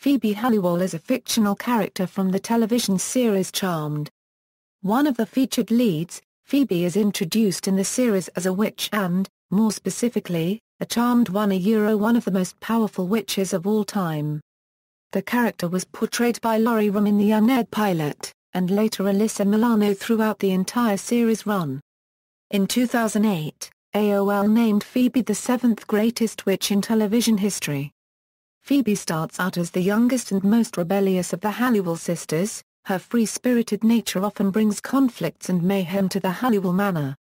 Phoebe Halliwell is a fictional character from the television series Charmed. One of the featured leads, Phoebe is introduced in the series as a witch and, more specifically, a charmed one of the most powerful witches of all time. The character was portrayed by Lori Rom in the unaired pilot, and later Alyssa Milano throughout the entire series run. In 2008, AOL named Phoebe the 7th greatest witch in television history. Phoebe starts out as the youngest and most rebellious of the Halliwell sisters. Her free-spirited nature often brings conflicts and mayhem to the Halliwell Manor.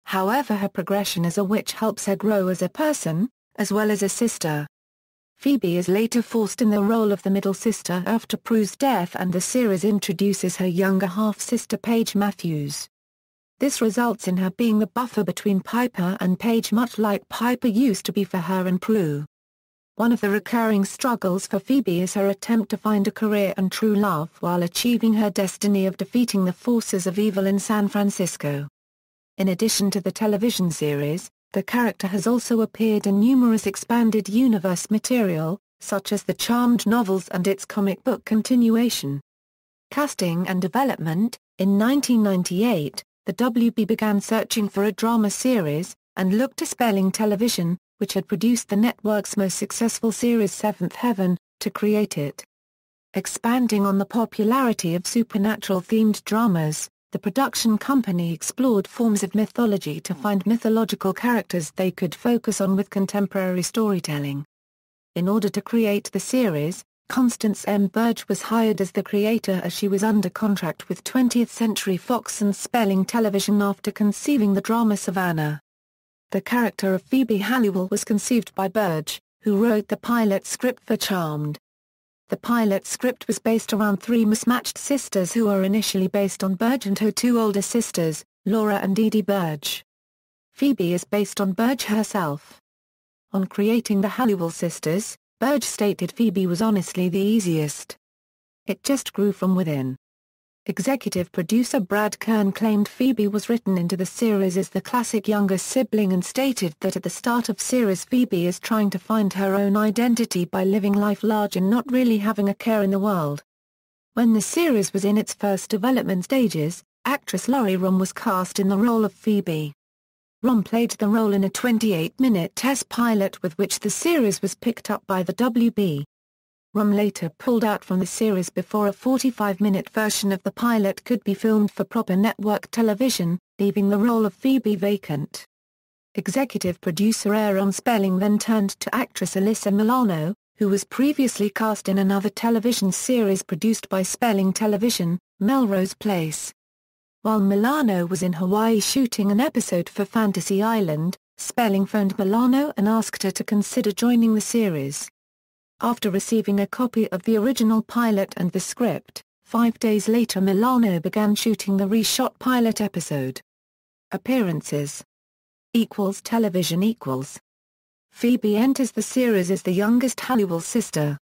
However, her progression as a witch helps her grow as a person, as well as a sister. Phoebe is later forced in the role of the middle sister after Prue's death, and the series introduces her younger half-sister Paige Matthews. This results in her being the buffer between Piper and Paige, much like Piper used to be for her and Prue. One of the recurring struggles for Phoebe is her attempt to find a career and true love while achieving her destiny of defeating the forces of evil in San Francisco. In addition to the television series, the character has also appeared in numerous expanded universe material, such as the Charmed novels and its comic book continuation. Casting and development. In 1998, the WB began searching for a drama series, and looked to Spelling Television, which had produced the network's most successful series Seventh Heaven, to create it. Expanding on the popularity of supernatural-themed dramas, the production company explored forms of mythology to find mythological characters they could focus on with contemporary storytelling. In order to create the series, Constance M. Burge was hired as the creator, as she was under contract with 20th Century Fox and Spelling Television after conceiving the drama Savannah. The character of Phoebe Halliwell was conceived by Burge, who wrote the pilot script for Charmed. The pilot script was based around three mismatched sisters who were initially based on Burge and her two older sisters, Laura and Edie Burge. Phoebe is based on Burge herself. On creating the Halliwell sisters, Burge stated Phoebe was honestly the easiest. It just grew from within. Executive producer Brad Kern claimed Phoebe was written into the series as the classic younger sibling and stated that at the start of series Phoebe is trying to find her own identity by living life large and not really having a care in the world. When the series was in its first development stages, actress Lori Rom was cast in the role of Phoebe. Rom played the role in a 28-minute test pilot with which the series was picked up by the WB. Rom later pulled out from the series before a 45-minute version of the pilot could be filmed for proper network television, leaving the role of Phoebe vacant. Executive producer Aaron Spelling then turned to actress Alyssa Milano, who was previously cast in another television series produced by Spelling Television, Melrose Place. While Milano was in Hawaii shooting an episode for Fantasy Island, Spelling phoned Milano and asked her to consider joining the series. After receiving a copy of the original pilot and the script, 5 days later Milano began shooting the reshot pilot episode. Appearances =television =. Phoebe enters the series as the youngest Halliwell sister.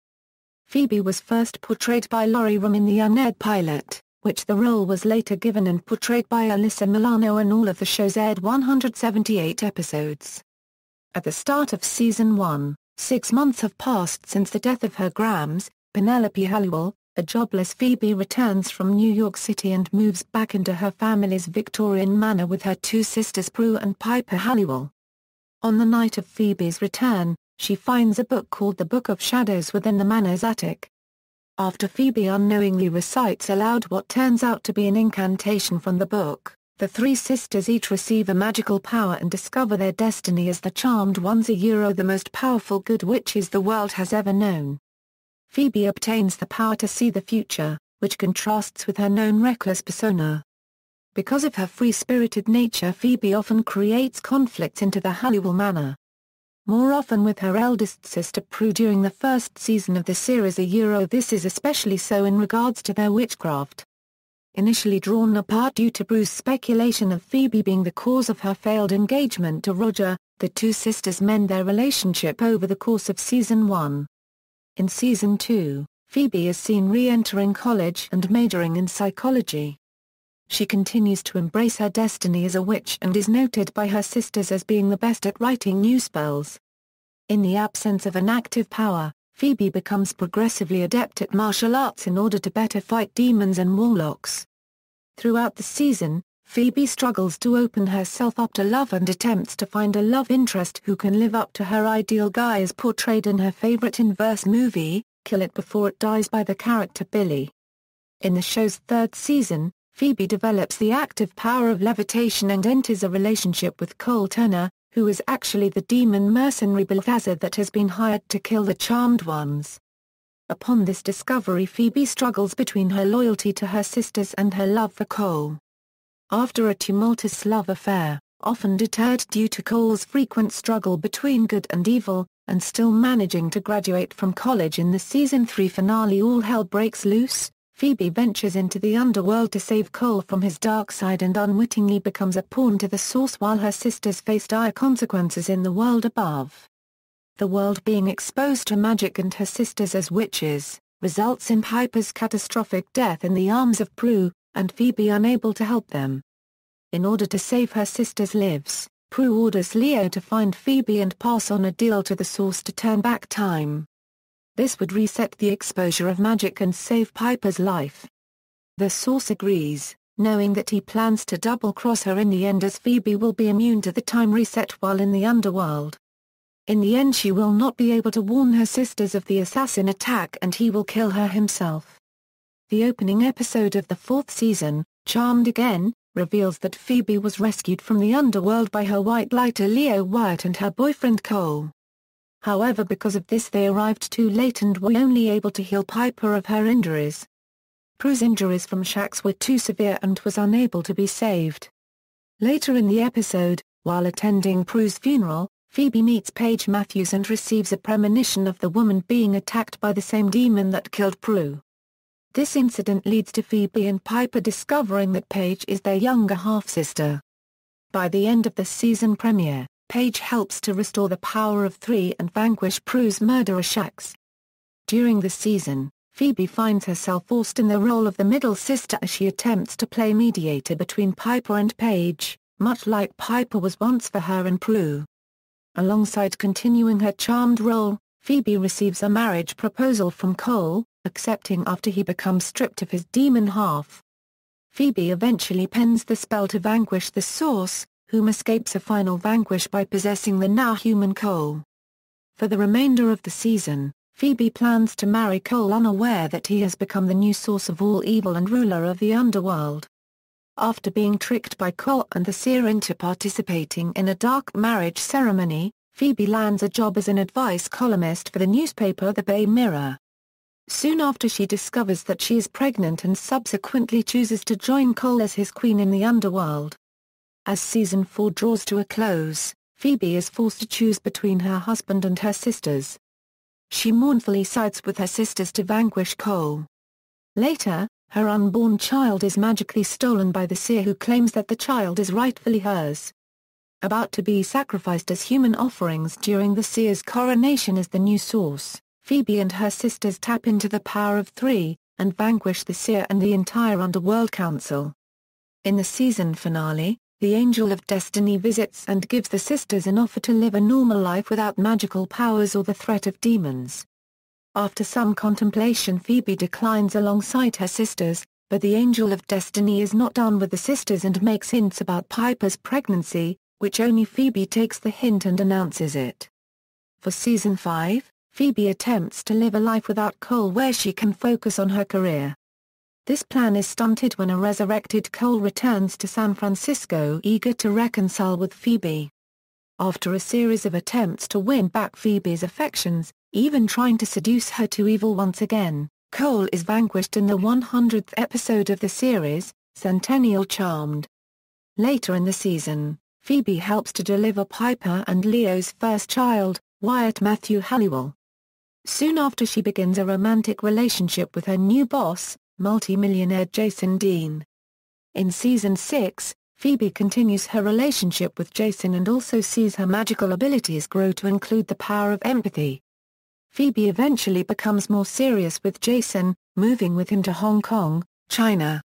Phoebe was first portrayed by Lori Rom in the unaired pilot, which the role was later given and portrayed by Alyssa Milano, and all of the show's aired 178 episodes. At the start of Season 1, 6 months have passed since the death of her Grams, Penelope Halliwell. A jobless Phoebe returns from New York City and moves back into her family's Victorian manor with her two sisters Prue and Piper Halliwell. On the night of Phoebe's return, she finds a book called The Book of Shadows within the manor's attic. After Phoebe unknowingly recites aloud what turns out to be an incantation from the book, the three sisters each receive a magical power and discover their destiny as the Charmed Ones, the most powerful good witches the world has ever known. Phoebe obtains the power to see the future, which contrasts with her known reckless persona. Because of her free-spirited nature, Phoebe often creates conflicts into the Halliwell Manor. More often with her eldest sister Prue during the first season of the series this is especially so in regards to their witchcraft. Initially drawn apart due to Prue's speculation of Phoebe being the cause of her failed engagement to Roger, the two sisters mend their relationship over the course of Season 1. In Season 2, Phoebe is seen re-entering college and majoring in psychology. She continues to embrace her destiny as a witch and is noted by her sisters as being the best at writing new spells. In the absence of an active power, Phoebe becomes progressively adept at martial arts in order to better fight demons and warlocks. Throughout the season, Phoebe struggles to open herself up to love and attempts to find a love interest who can live up to her ideal guy as portrayed in her favorite inverse movie, Kill It Before It Dies by the character Billy. In the show's third season, Phoebe develops the active power of levitation and enters a relationship with Cole Turner, who is actually the demon mercenary Balthazar that has been hired to kill the Charmed Ones. Upon this discovery, Phoebe struggles between her loyalty to her sisters and her love for Cole. After a tumultuous love affair, often deterred due to Cole's frequent struggle between good and evil, and still managing to graduate from college in the season 3 finale, all hell breaks loose. Phoebe ventures into the underworld to save Cole from his dark side and unwittingly becomes a pawn to the Source while her sisters face dire consequences in the world above. The world being exposed to magic and her sisters as witches, results in Piper's catastrophic death in the arms of Prue, and Phoebe unable to help them. In order to save her sisters' lives, Prue orders Leo to find Phoebe and pass on a deal to the Source to turn back time. This would reset the exposure of magic and save Piper's life. The Source agrees, knowing that he plans to double-cross her in the end as Phoebe will be immune to the time reset while in the underworld. In the end, she will not be able to warn her sisters of the assassin attack and he will kill her himself. The opening episode of the fourth season, Charmed Again, reveals that Phoebe was rescued from the underworld by her white lighter Leo Wyatt and her boyfriend Cole. However, because of this they arrived too late and were only able to heal Piper of her injuries. Prue's injuries from shocks were too severe and was unable to be saved. Later in the episode, while attending Prue's funeral, Phoebe meets Paige Matthews and receives a premonition of the woman being attacked by the same demon that killed Prue. This incident leads to Phoebe and Piper discovering that Paige is their younger half-sister. By the end of the season premiere, Paige helps to restore the power of 3 and vanquish Prue's murderer Shax. During the season, Phoebe finds herself forced in the role of the middle sister as she attempts to play mediator between Piper and Paige, much like Piper was once for her and Prue. Alongside continuing her Charmed role, Phoebe receives a marriage proposal from Cole, accepting after he becomes stripped of his demon half. Phoebe eventually pens the spell to vanquish the Source, whom escapes a final vanquish by possessing the now human Cole. For the remainder of the season, Phoebe plans to marry Cole unaware that he has become the new source of all evil and ruler of the underworld. After being tricked by Cole and the seer into participating in a dark marriage ceremony, Phoebe lands a job as an advice columnist for the newspaper The Bay Mirror. Soon after, she discovers that she is pregnant and subsequently chooses to join Cole as his queen in the underworld. As season 4 draws to a close, Phoebe is forced to choose between her husband and her sisters. She mournfully sides with her sisters to vanquish Cole. Later, her unborn child is magically stolen by the seer who claims that the child is rightfully hers. About to be sacrificed as human offerings during the seer's coronation as the new source, Phoebe and her sisters tap into the power of 3, and vanquish the seer and the entire Underworld Council. In the season finale, the Angel of Destiny visits and gives the sisters an offer to live a normal life without magical powers or the threat of demons. After some contemplation, Phoebe declines alongside her sisters, but the Angel of Destiny is not done with the sisters and makes hints about Piper's pregnancy, which only Phoebe takes the hint and announces it. For season 5, Phoebe attempts to live a life without Cole where she can focus on her career. This plan is stunted when a resurrected Cole returns to San Francisco eager to reconcile with Phoebe. After a series of attempts to win back Phoebe's affections, even trying to seduce her to evil once again, Cole is vanquished in the 100th episode of the series, Centennial Charmed. Later in the season, Phoebe helps to deliver Piper and Leo's first child, Wyatt Matthew Halliwell. Soon after, she begins a romantic relationship with her new boss, multi-millionaire Jason Dean. In season 6, Phoebe continues her relationship with Jason and also sees her magical abilities grow to include the power of empathy. Phoebe eventually becomes more serious with Jason, moving with him to Hong Kong, China.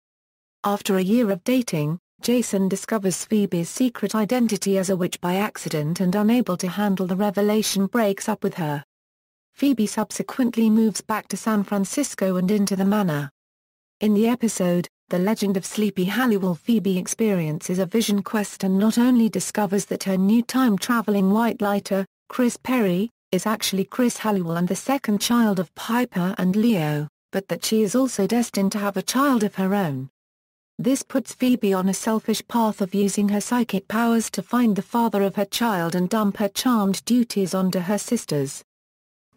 After a year of dating, Jason discovers Phoebe's secret identity as a witch by accident and unable to handle the revelation breaks up with her. Phoebe subsequently moves back to San Francisco and into the manor. In the episode, The Legend of Sleepy Halliwell, Phoebe experiences a vision quest and not only discovers that her new time-traveling white lighter, Chris Perry, is actually Chris Halliwell and the second child of Piper and Leo, but that she is also destined to have a child of her own. This puts Phoebe on a selfish path of using her psychic powers to find the father of her child and dump her charmed duties onto her sisters.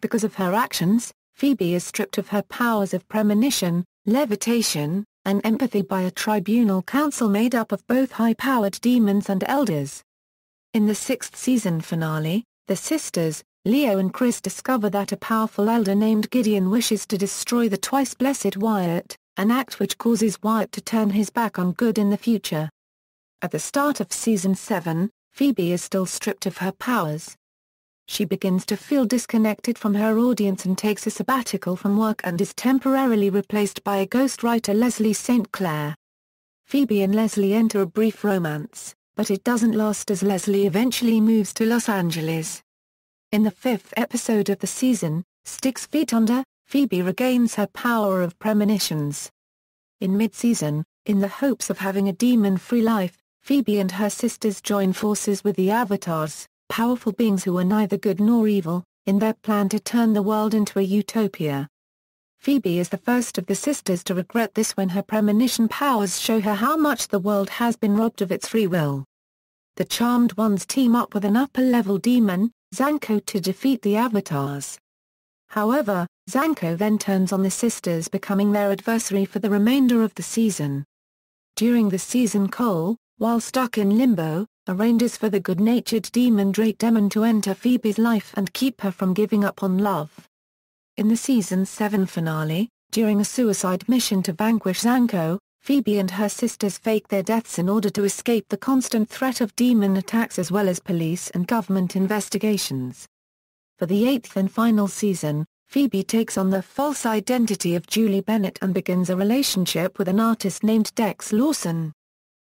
Because of her actions, Phoebe is stripped of her powers of premonition, levitation, and empathy by a tribunal council made up of both high-powered demons and elders. In the sixth season finale, the sisters, Leo and Chris, discover that a powerful elder named Gideon wishes to destroy the twice-blessed Wyatt, an act which causes Wyatt to turn his back on good in the future. At the start of Season 7, Phoebe is still stripped of her powers. She begins to feel disconnected from her audience and takes a sabbatical from work and is temporarily replaced by a ghostwriter, Leslie St. Clair. Phoebe and Leslie enter a brief romance, but it doesn't last as Leslie eventually moves to Los Angeles. In the fifth episode of the season, 6 Feet Under, Phoebe regains her power of premonitions. In mid-season, in the hopes of having a demon-free life, Phoebe and her sisters join forces with the Avatars, powerful beings who are neither good nor evil, in their plan to turn the world into a utopia. Phoebe is the first of the sisters to regret this when her premonition powers show her how much the world has been robbed of its free will. The Charmed Ones team up with an upper-level demon, Zanko, to defeat the Avatars. However, Zanko then turns on the sisters, becoming their adversary for the remainder of the season. During the season, Cole, while stuck in limbo, arranges for the good-natured demon Drake Demon to enter Phoebe's life and keep her from giving up on love. In the Season 7 finale, during a suicide mission to vanquish Zanko, Phoebe and her sisters fake their deaths in order to escape the constant threat of demon attacks as well as police and government investigations. For the 8th and final season, Phoebe takes on the false identity of Julie Bennett and begins a relationship with an artist named Dex Lawson.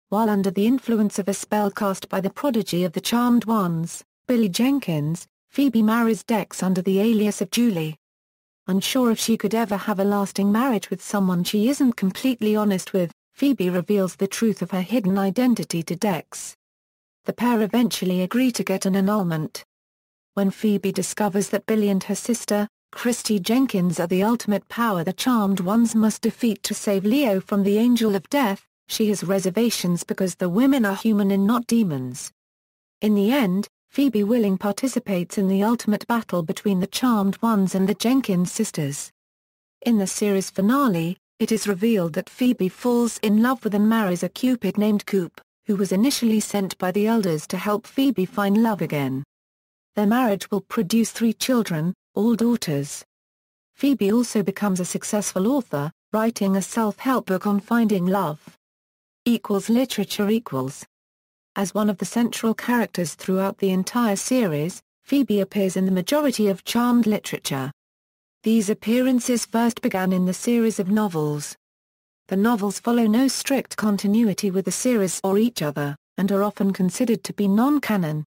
While under the influence of a spell cast by the prodigy of the Charmed Ones, Billy Jenkins, Phoebe marries Dex under the alias of Julie. Unsure if she could ever have a lasting marriage with someone she isn't completely honest with, Phoebe reveals the truth of her hidden identity to Dex. The pair eventually agree to get an annulment. When Phoebe discovers that Billy and her sister, Christy Jenkins, are the ultimate power the Charmed Ones must defeat to save Leo from the Angel of Death, she has reservations because the women are human and not demons. In the end, Phoebe willing participates in the ultimate battle between the Charmed Ones and the Jenkins sisters. In the series finale, it is revealed that Phoebe falls in love with and marries a Cupid named Coop, who was initially sent by the elders to help Phoebe find love again. Their marriage will produce 3 children, all daughters. Phoebe also becomes a successful author, writing a self-help book on finding love. Literature. As one of the central characters throughout the entire series, Phoebe appears in the majority of Charmed literature. These appearances first began in the series of novels. The novels follow no strict continuity with the series or each other, and are often considered to be non-canon.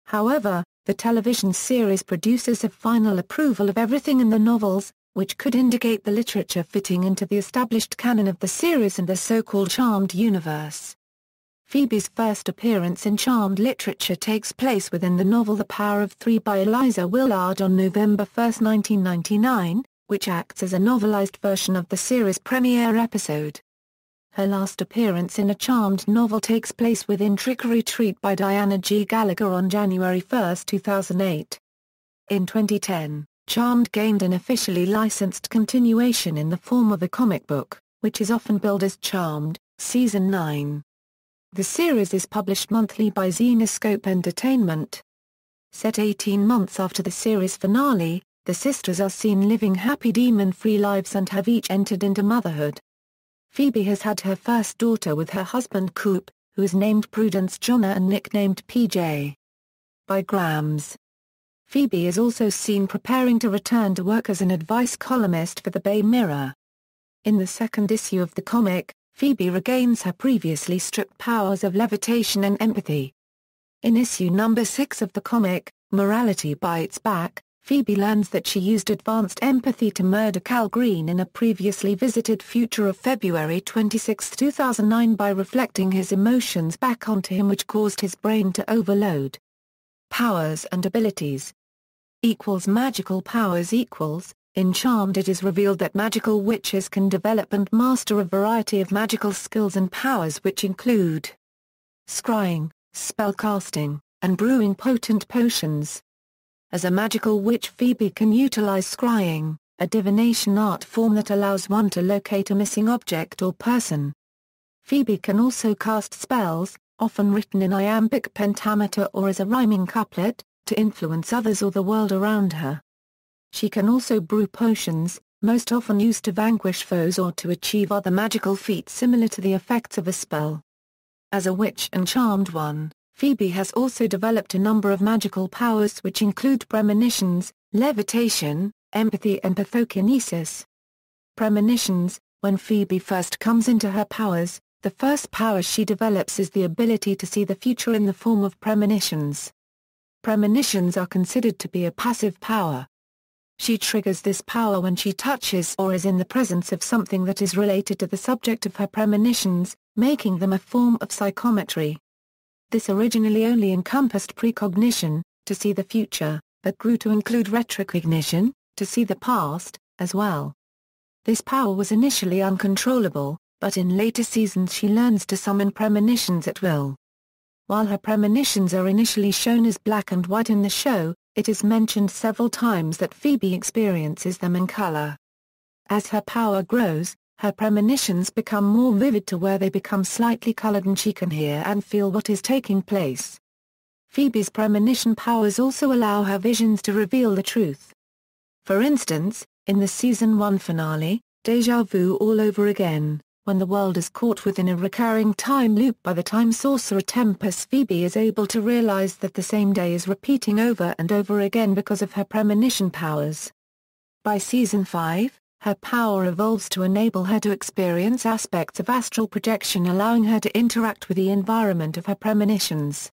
However, the television series produces a final approval of everything in the novels, which could indicate the literature fitting into the established canon of the series and the so-called Charmed universe. Phoebe's first appearance in Charmed literature takes place within the novel The Power of Three by Eliza Willard on November 1, 1999, which acts as a novelized version of the series' premiere episode. Her last appearance in a Charmed novel takes place within Trick or Treat by Diana G. Gallagher on January 1, 2008. In 2010, Charmed gained an officially licensed continuation in the form of a comic book, which is often billed as Charmed, Season 9. The series is published monthly by Zenescope Entertainment. Set 18 months after the series finale, the sisters are seen living happy demon-free lives and have each entered into motherhood. Phoebe has had her first daughter with her husband Coop, who is named Prudence Jonna and nicknamed PJ by Grams. Phoebe is also seen preparing to return to work as an advice columnist for the Bay Mirror. In the second issue of the comic, Phoebe regains her previously stripped powers of levitation and empathy. In issue number 6 of the comic, Morality Bites Back, Phoebe learns that she used advanced empathy to murder Cal Green in a previously visited future of February 26, 2009 by reflecting his emotions back onto him, which caused his brain to overload. Powers and abilities equals magical powers equals. In Charmed it is revealed that magical witches can develop and master a variety of magical skills and powers which include scrying, spellcasting, and brewing potent potions. As a magical witch, Phoebe can utilize scrying, a divination art form that allows one to locate a missing object or person. Phoebe can also cast spells, often written in iambic pentameter or as a rhyming couplet, to influence others or the world around her. She can also brew potions, most often used to vanquish foes or to achieve other magical feats similar to the effects of a spell. As a witch and Charmed one, Phoebe has also developed a number of magical powers which include premonitions, levitation, empathy and pathokinesis. Premonitions: when Phoebe first comes into her powers, the first power she develops is the ability to see the future in the form of premonitions. Premonitions are considered to be a passive power. She triggers this power when she touches or is in the presence of something that is related to the subject of her premonitions, making them a form of psychometry. This originally only encompassed precognition, to see the future, but grew to include retrocognition, to see the past, as well. This power was initially uncontrollable, but in later seasons she learns to summon premonitions at will. While her premonitions are initially shown as black and white in the show, it is mentioned several times that Phoebe experiences them in color. As her power grows, her premonitions become more vivid to where they become slightly colored and she can hear and feel what is taking place. Phoebe's premonition powers also allow her visions to reveal the truth. For instance, in the Season 1 finale, Deja Vu All Over Again, when the world is caught within a recurring time loop by the time sorcerer Tempest, Phoebe is able to realize that the same day is repeating over and over again because of her premonition powers. By Season 5, her power evolves to enable her to experience aspects of astral projection, allowing her to interact with the environment of her premonitions.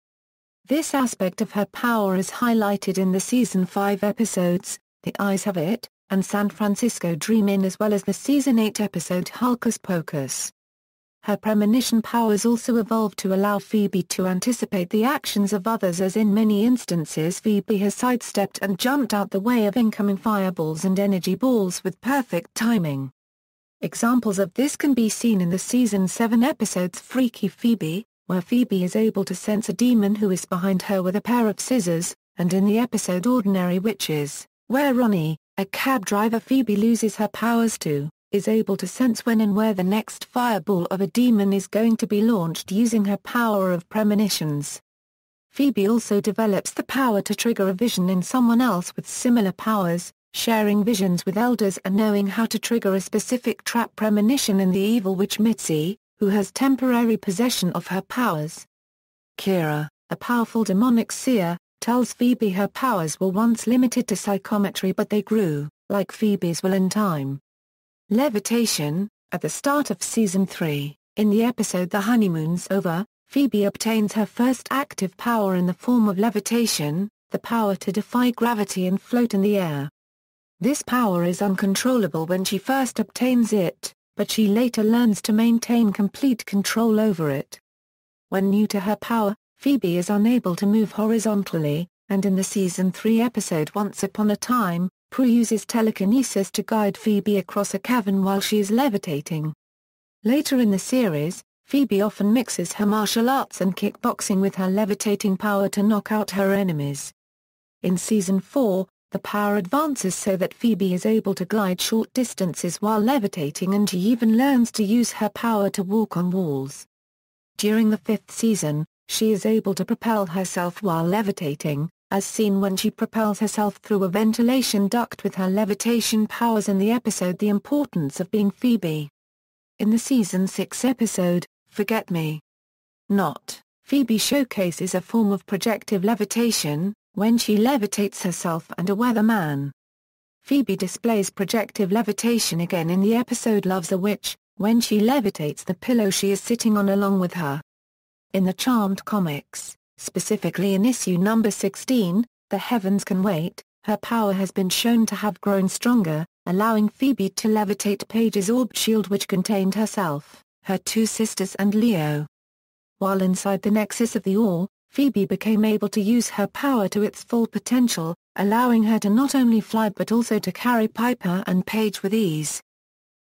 This aspect of her power is highlighted in the Season 5 episodes, The Eyes Have It, and San Francisco Dream In, as well as the Season 8 episode Hocus Pocus. Her premonition powers also evolve to allow Phoebe to anticipate the actions of others, as in many instances Phoebe has sidestepped and jumped out the way of incoming fireballs and energy balls with perfect timing. Examples of this can be seen in the Season 7 episodes Freaky Phoebe, where Phoebe is able to sense a demon who is behind her with a pair of scissors, and in the episode Ordinary Witches, where Ronnie, a cab driver Phoebe loses her powers to, is able to sense when and where the next fireball of a demon is going to be launched using her power of premonitions. Phoebe also develops the power to trigger a vision in someone else with similar powers, sharing visions with elders and knowing how to trigger a specific trap premonition in the evil witch Mitzi, who has temporary possession of her powers. Kira, a powerful demonic seer, tells Phoebe her powers were once limited to psychometry, but they grew, like Phoebe's will, in time. Levitation: at the start of Season 3, in the episode The Honeymoon's Over, Phoebe obtains her first active power in the form of levitation, the power to defy gravity and float in the air. This power is uncontrollable when she first obtains it, but she later learns to maintain complete control over it. When new to her power, Phoebe is unable to move horizontally, and in the Season 3 episode Once Upon a Time, Prue uses telekinesis to guide Phoebe across a cavern while she is levitating. Later in the series, Phoebe often mixes her martial arts and kickboxing with her levitating power to knock out her enemies. In Season 4, the power advances so that Phoebe is able to glide short distances while levitating, and she even learns to use her power to walk on walls. During the 5th season, she is able to propel herself while levitating, as seen when she propels herself through a ventilation duct with her levitation powers in the episode The Importance of Being Phoebe. In the Season 6 episode, Forget Me Not, Phoebe showcases a form of projective levitation, when she levitates herself and a weatherman. Phoebe displays projective levitation again in the episode Love's a Witch, when she levitates the pillow she is sitting on along with her. In the Charmed comics, specifically in issue number 16, The Heavens Can Wait, her power has been shown to have grown stronger, allowing Phoebe to levitate Paige's orb shield which contained herself, her two sisters and Leo. While inside the nexus of the orb, Phoebe became able to use her power to its full potential, allowing her to not only fly but also to carry Piper and Paige with ease.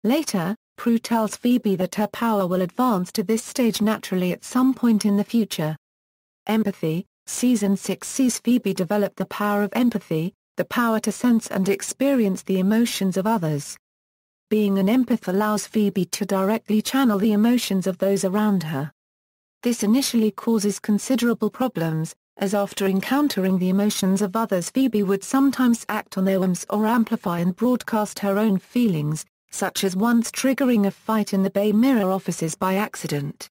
Later, Prue tells Phoebe that her power will advance to this stage naturally at some point in the future. Empathy. Season 6 sees Phoebe develop the power of empathy, the power to sense and experience the emotions of others. Being an empath allows Phoebe to directly channel the emotions of those around her. This initially causes considerable problems, as after encountering the emotions of others Phoebe would sometimes act on their whims or amplify and broadcast her own feelings, such as once triggering a fight in the Bay Mirror offices by accident.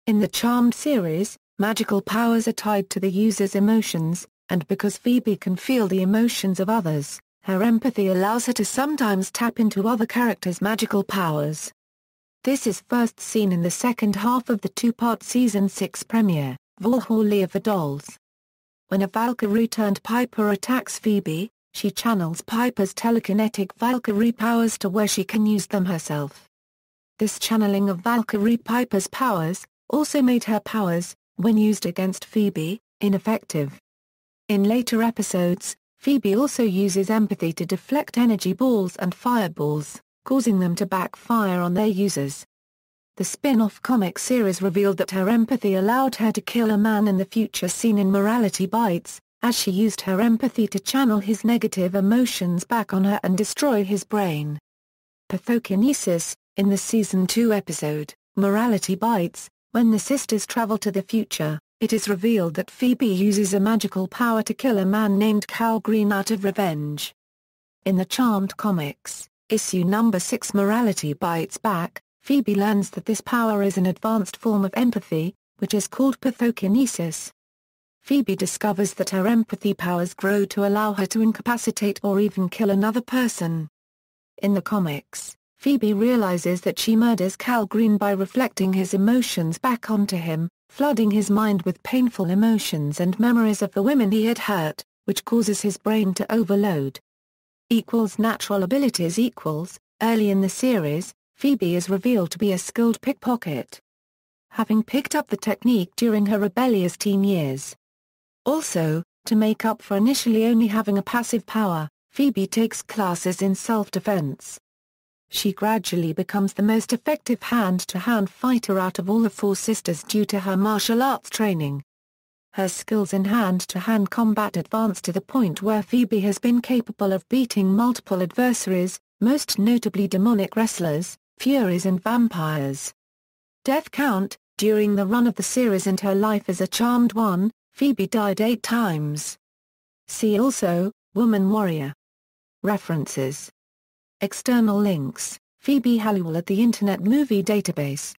In the Charmed series, magical powers are tied to the user's emotions, and because Phoebe can feel the emotions of others, her empathy allows her to sometimes tap into other characters' magical powers. This is first seen in the second half of the two-part Season 6 premiere, Valhalla of the Dolls. When a Valkyrie-turned Piper attacks Phoebe, she channels Piper's telekinetic Valkyrie powers to where she can use them herself. This channeling of Valkyrie Piper's powers also made her powers, when used against Phoebe, ineffective. In later episodes, Phoebe also uses empathy to deflect energy balls and fireballs, causing them to backfire on their users. The spin-off comic series revealed that her empathy allowed her to kill a man in the future seen in Morality Bites, as she used her empathy to channel his negative emotions back on her and destroy his brain. Pathokinesis. In the Season 2 episode, Morality Bites, when the sisters travel to the future, it is revealed that Phoebe uses a magical power to kill a man named Cal Green out of revenge. In the Charmed comics, issue number 6 Morality Bites Back, Phoebe learns that this power is an advanced form of empathy, which is called pathokinesis. Phoebe discovers that her empathy powers grow to allow her to incapacitate or even kill another person. In the comics, Phoebe realizes that she murders Cal Green by reflecting his emotions back onto him, flooding his mind with painful emotions and memories of the women he had hurt, which causes his brain to overload. Natural abilities. Early in the series, Phoebe is revealed to be a skilled pickpocket, having picked up the technique during her rebellious teen years. Also, to make up for initially only having a passive power, Phoebe takes classes in self-defense. She gradually becomes the most effective hand-to-hand fighter out of all the four sisters due to her martial arts training. Her skills in hand-to-hand combat advance to the point where Phoebe has been capable of beating multiple adversaries, most notably demonic wrestlers, furies and vampires. Death count. During the run of the series and her life as a Charmed One, Phoebe died 8 times. See also, Woman Warrior. References. External links: Phoebe Halliwell at the Internet Movie Database.